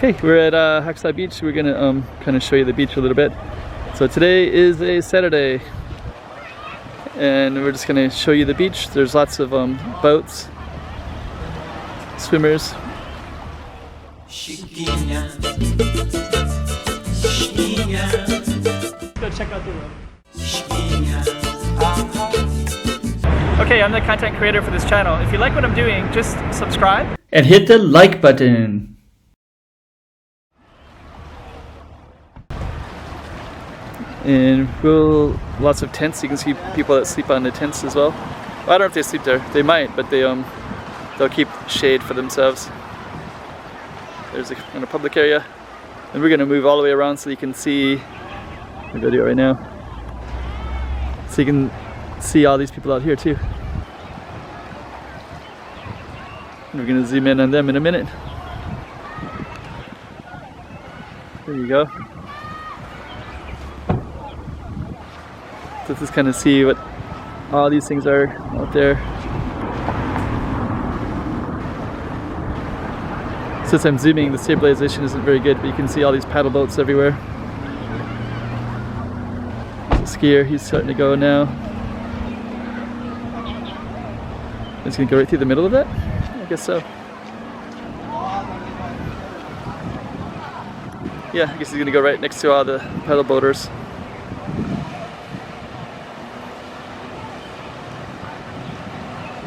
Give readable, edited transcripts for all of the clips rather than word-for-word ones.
Okay, we're at Haksai Beach. We're gonna kind of show you the beach a little bit. So today is a Saturday, and we're just gonna show you the beach. There's lots of boats, swimmers. Go check out the room. Okay, I'm the content creator for this channel. If you like what I'm doing, just subscribe and hit the like button. And lots of tents. You can see people that sleep on the tents as well. I don't know if they sleep there. They might, but they'll keep shade for themselves. There's a public area, and we're gonna move all the way around so you can see. I'm gonna do it right now, so you can see all these people out here too. And we're gonna zoom in on them in a minute. There you go. So just kind of see what all these things are out there. Since I'm zooming, the stabilization isn't very good, but you can see all these paddle boats everywhere. There's a skier, he's starting to go now. He's gonna go right through the middle of that? I guess so. Yeah, I guess he's gonna go right next to all the paddle boaters.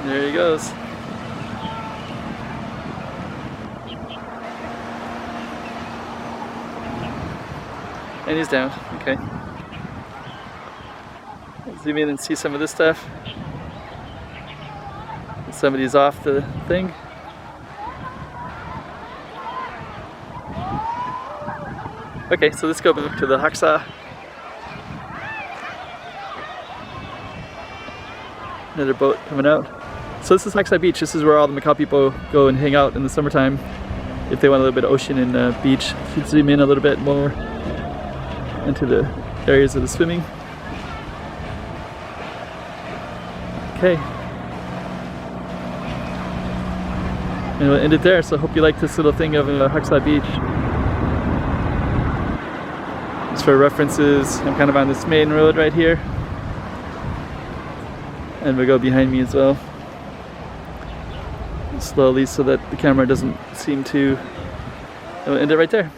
There he goes. And he's down. Okay. Zoom in and see some of this stuff. Somebody's off the thing. Okay, so let's go back to the Haksai. Another boat coming out. So this is Haksai Beach. This is where all the Macau people go and hang out in the summertime if they want a little bit of ocean and beach. If you zoom in a little bit more into the areas of the swimming. Okay. And we'll end it there. So I hope you like this little thing of Haksai Beach. Just for references, I'm kind of on this main road right here. And we'll go behind me as well. Slowly so that the camera doesn't seem to... We'll end it right there.